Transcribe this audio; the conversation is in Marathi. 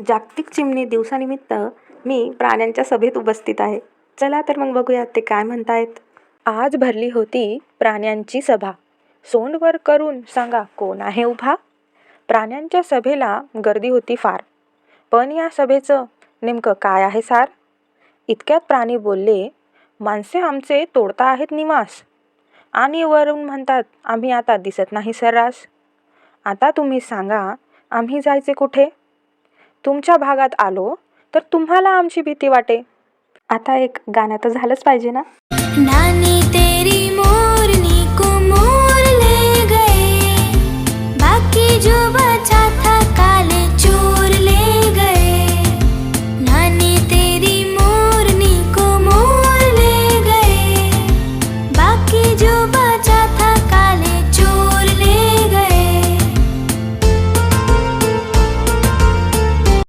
जागतिक चिमणी दिवसानिमित्त मी प्राण्यांच्या सभेत उपस्थित आहे. चला तर मग बघूयात ते काय म्हणतायत. आज भरली होती प्राण्यांची सभा. सोंड वर करून सांगा कोण आहे उभा. प्राण्यांच्या सभेला गर्दी होती फार. पण या सभेचं नेमकं काय आहे सार. इतक्यात प्राणी बोलले, माणसे आमचे तोडता आहेत निवास. आणि वरून म्हणतात आम्ही आता दिसत नाही सर्रास. आता तुम्ही सांगा आम्ही जायचे कुठे. तुमच्या भागात आलो तर तुम्हाला आमची भीती वाटे. आता एक गाणं तर झालंच पाहिजे ना. नानी